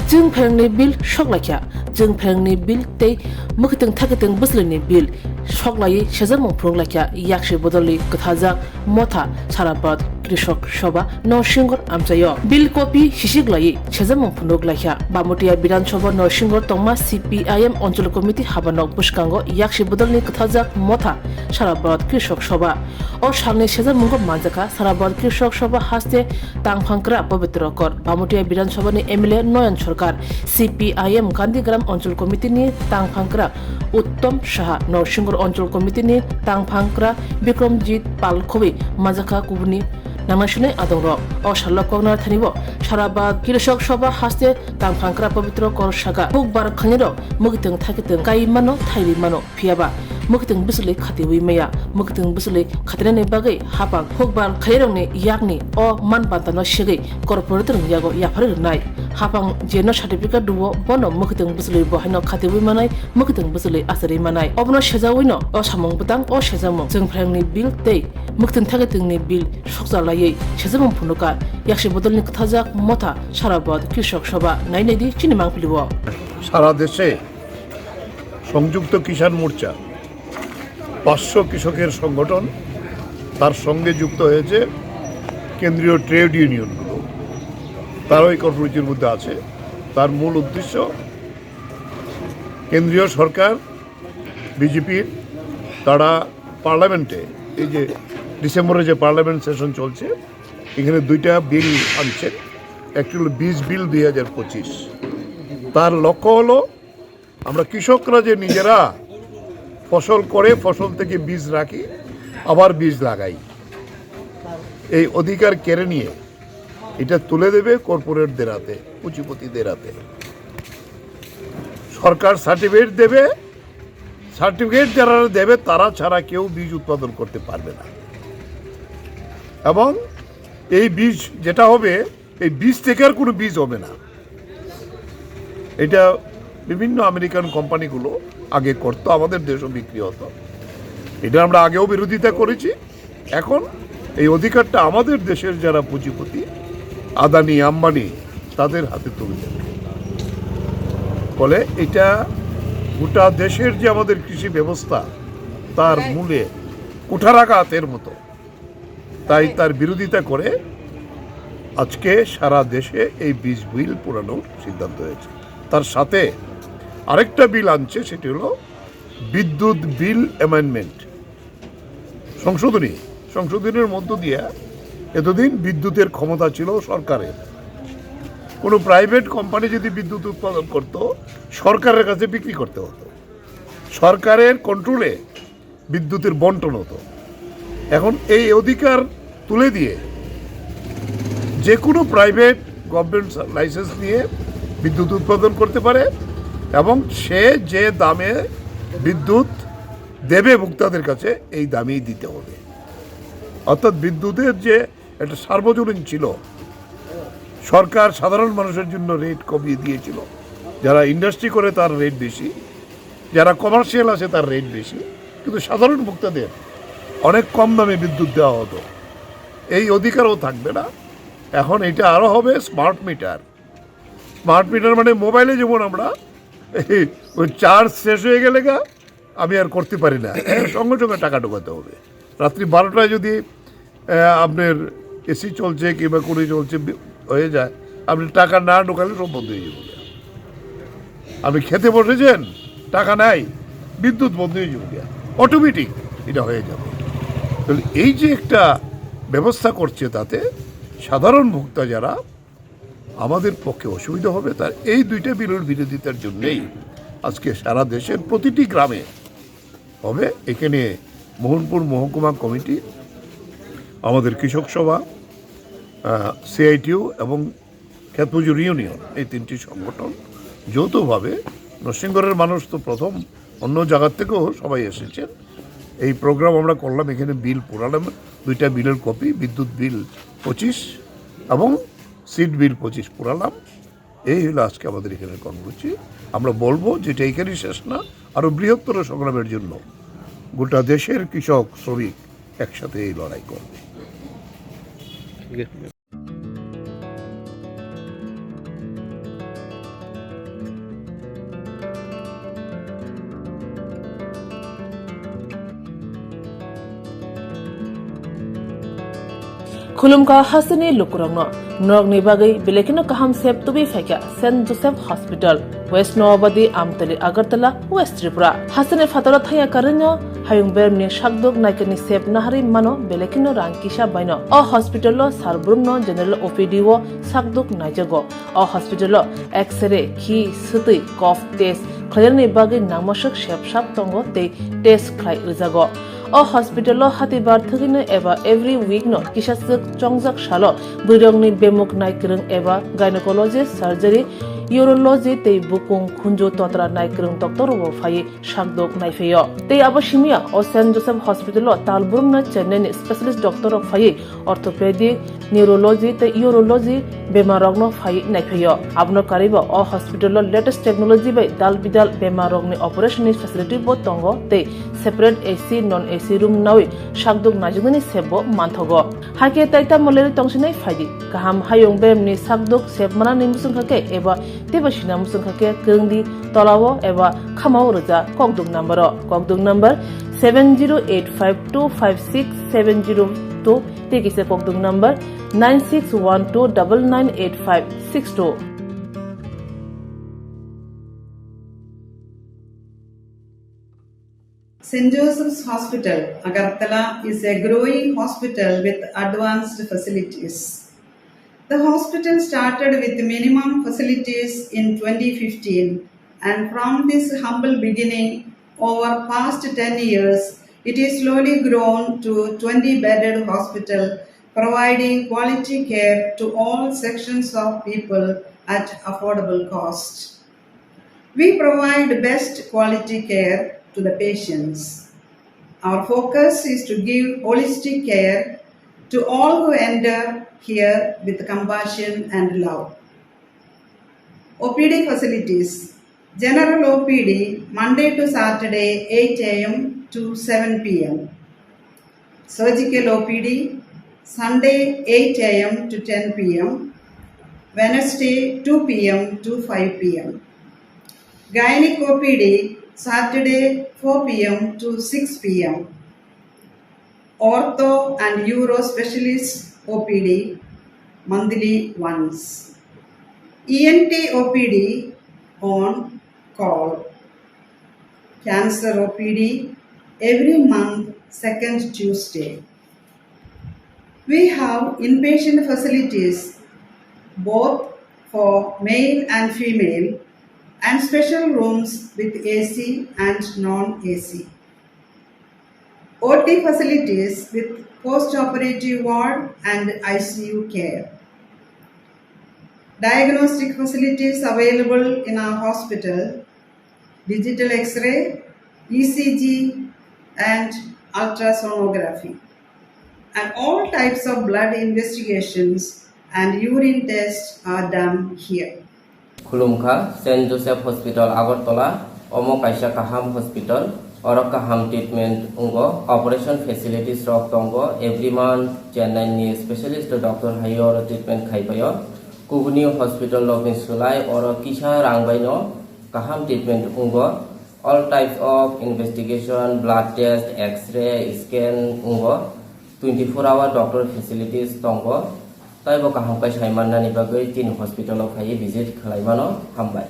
जों फेरेंनि बिल सकलायखा जों फेरेंनि बिल तै मुखितों थाकितों बोसलिनि बिल सकलायै सेजर मंफ्रुंलायखा याकशे बदलि कथाजाक मथा साराबाद कृषक सभा नरसिंगर आमचायो बिल कपि हिसिगलायै सेजर मंफ्रुंलायखा बामुटिया विधानसभा नरसिंगर तंमा CPIM अंचल कमिटी हाबानक बुसकांगो याकशे बदलनि कथाजाक मथा साराबाद कृषक सभा और सालनि सेजर मंगो मानजाका साराबाद कृषक सभा हास्ते तांफांकरा पवित्र कर बामुटिया विधानसभानि MLA नयन सरकार CPIM गांधीग्राम अंचल कमिटीनि तांफांकरा उत्तम साहा नरसिंगर अंचल कमिटीनि तांफांकरा बिक्रमजीत पालखबि माजाका कुबुनि नांनासुनाय आदंर अ साल्लकना थानिबो साराबाद कृषक सभा हास्ते तांफांकरा पवित्र कर सागा बुकबार खानिरो मुगितों थाकितों काइमानो थाइरिमानो फियाबा मुखितों बिसुलै खातिवै मैया मुखितों बिसुलै खातिनानै बागै हापां हुकबार खायरंनि याकनि अ मान बान्तानो सिगै कर्पोरेटर यागो याफारनाय हापां जेनो सार्टिफिकेट दुवो बनो मुखितों बिसुलै बहायनो खातिवै मानाय मुखितों बिसुलै आसारै मानाय अबनो सेजावैनो अ सामं बुतां अ सेजामं जों फ्रांनि बिल तै मुखितों थाकितोंनि बिल सकजालायै सेजामं फुनुका याकशे बदलनि कथाजाक मथा साराबाद कृषक सभा नायनायदि चिनिमां फिलिबो সারা দেশে সংযুক্ত কিষাণ মোর্চা 500 কৃষকের সংগঠন তার সঙ্গে যুক্ত হয়েছে কেন্দ্রীয় ট্রেড ইউনিয়নগুলো তারও এই কর্মসূচির মধ্যে আছে তার মূল উদ্দেশ্য কেন্দ্রীয় সরকার বিজেপির তারা পার্লামেন্টে এই যে ডিসেম্বরে যে পার্লামেন্ট সেশন চলছে এখানে দুইটা বিল আনছে একটি হলো বীজ বিল 2025 তার লক্ষ্য হলো আমরা কৃষকরা যে নিজেরা ফসল করে ফসল থেকে বীজ রাখি আবার বীজ লাগাই এই অধিকার কেড়ে নিয়ে এটা তুলে দেবে কর্পোরেটদের হাতে পুঁজিপতিদের হাতে সরকার সার্টিফিকেট দেবে সার্টিফিকেট যারা দেবে তারা ছাড়া কেউ বীজ উৎপাদন করতে পারবে না এবং এই বীজ যেটা হবে এই বীজ থেকে আর কোনো বীজ হবে না এটা বিভিন্ন আমেরিকান কোম্পানিগুলো আগে করতো আমাদের দেশও বিক্রি হতো এটা আমরা আগেও বিরোধিতা করেছি এখন এই অধিকারটা আমাদের দেশের যারা পুঁজিপতি আদানি আম্বানি তাদের হাতে তুলে দেবে ফলে এটা গোটা দেশের যে আমাদের কৃষি ব্যবস্থা তার মূলে কুঠারাঘাতের মতো তাই তার বিরোধিতা করে আজকে সারা দেশে এই বীজ বিল পুরানোর সিদ্ধান্ত হয়েছে তার সাথে আরেকটা বিল আনছে সেটি হলো বিদ্যুৎ বিল অ্যামেন্ডমেন্ট সংশোধনের মধ্য দিয়ে এতদিন বিদ্যুতের ক্ষমতা ছিল সরকারের কোনো প্রাইভেট কোম্পানি যদি বিদ্যুৎ উৎপাদন করত সরকারের কাছে বিক্রি করতে হতো সরকারের কন্ট্রোলে বিদ্যুতের বন্টন হতো এখন এই অধিকার তুলে দিয়ে যে কোনো প্রাইভেট গভর্নমেন্ট লাইসেন্স নিয়ে বিদ্যুৎ উৎপাদন করতে পারে এবং সে যে দামে বিদ্যুৎ দেবে ভোক্তাদের কাছে এই দামেই দিতে হবে অর্থাৎ বিদ্যুতের যে একটা সার্বজনীন ছিল সরকার সাধারণ মানুষের জন্য রেট কমিয়ে দিয়েছিল যারা ইন্ডাস্ট্রি করে তার রেট বেশি যারা কমার্শিয়াল আছে তার রেট বেশি কিন্তু সাধারণ ভোক্তাদের অনেক কম দামে বিদ্যুৎ দেওয়া হতো এই অধিকারও থাকবে না এখন এটা আরও হবে স্মার্ট মিটার মানে মোবাইলে যেমন আমরা ওই চার্জ শেষ হয়ে গেলে আমি আর করতে পারি না সঙ্গে সঙ্গে টাকা ঢোকাতে হবে রাত্রি 12টায় যদি আপনার এসি চলছে কিংবা কোনো চলছে হয়ে যায় আপনি টাকা না ঢোকালে সব বন্ধ হয়ে যাবে আপনি খেতে বসেছেন টাকা নাই বিদ্যুৎ বন্ধ হয়ে যাবে অটোমেটিক এটা হয়ে যাবে তাহলে এই যে একটা ব্যবস্থা করছে তাতে সাধারণ ভোক্তা যারা আমাদের পক্ষে অসুবিধা হবে তার এই দুইটা বিলের বিরোধিতার জন্যেই আজকে সারা দেশের প্রতিটি গ্রামে হবে এখানে মোহনপুর মহকুমা কমিটি আমাদের কৃষক সভা CITU এবং ক্ষেতমজুর ইউনিয়ন এই তিনটি সংগঠন যৌথভাবে নরসিংগড়ের মানুষ তো প্রথম অন্য জায়গার থেকেও সবাই এসেছেন এই প্রোগ্রাম আমরা করলাম এখানে বিল পুরালাম দুইটা বিলের কপি বিদ্যুৎ বিল 25 এবং সিড বিল 25 পুরালাম এই হলো আজকে আমাদের এখানের কর্মসূচি আমরা বলবো যেটা এখানেই শেষ না আরও বৃহত্তর সংগ্রামের জন্য গোটা দেশের কৃষক শ্রমিক একসাথে এই লড়াই করবে। Khulumka hasani lukurangno norogni bagai belekino kaham sep tubi faika St. Joseph Hospital West Nowabadi Amtali Agartala West Tripura hasane fatara thaya karanyo hayung bermni shakdok naikani sep nahari mano belekino rangkisha baino o hospital lo sarbrumno general OPD wo sakdok naijago o hospital lo x-ray ki suti cough test khayrni bagai namasak shep shap tongo te test khlai ujago o hospital lo hatibar thagino eba every week no kisasuk chongjak shalo burongni bemuk naikrung eba gynecologist surgery urology tei bukung khunjo totra naikrung doctor wo phai shakdok naifeyo tei abashimia o St. Joseph Hospital lo talburum na Chennai ni specialist doctor of phai orthopedic neurology tei urology bemarogno phai naifeyo abno kariba o hospital lo latest technology bai dal bidal bemarogni operation facility bo tongo tei separate AC non AC room nawi shakdok najugni sebo manthogo hake taita moleri tongsinai phaidi kaham hayong bemni shakdok sebmana nimusung khake eba tebashina musung khake krungdi tolawo eba khamao roja kokduk number 7085256702 tekise kokduk number 9612998562 St. Joseph's Hospital, Agartala is a growing hospital with advanced facilities. The hospital started with minimum facilities in 2015, and from this humble beginning, over past 10 years, it is slowly grown to 20-bedded hospital, providing quality care to all sections of people at affordable cost. We provide best quality care to the patients. Our focus is to give holistic care to all who enter here with compassion and love. OPD facilities. General OPD Monday to Saturday 8 a.m. to 7 p.m. Surgical OPD Sunday 8 a.m. to 10 p.m. Wednesday 2 p.m. to 5 p.m. Gynec OPD Saturday 4 p.m. to 6 p.m. Ortho and Uro Specialist OPD monthly once. ENT OPD on call. Cancer OPD every month, second Tuesday. We have inpatient facilities both for male and female and special rooms with AC and non-AC. OT facilities with post-operative ward and ICU care. Diagnostic facilities available in our hospital, digital X-ray, ECG and ultrasonography. And all types of blood investigations and urine tests are done here. Khulumkha St. Joseph Hospital Agartala Omo Kaisa Kaham Hospital Oro Kaham treatment ungo operation facilities rok tongo every month Chennai ni specialist doctor hayo treatment khaipayo Kubuni Hospital lokin sulai oro kisha rangbaino kaham treatment ungo all types of investigation blood test x-ray scan ungo 24-hour doctor facilities tongo tai bo kaham kai saimanna ni bagai tin hospital of hai visit khlaimano hambai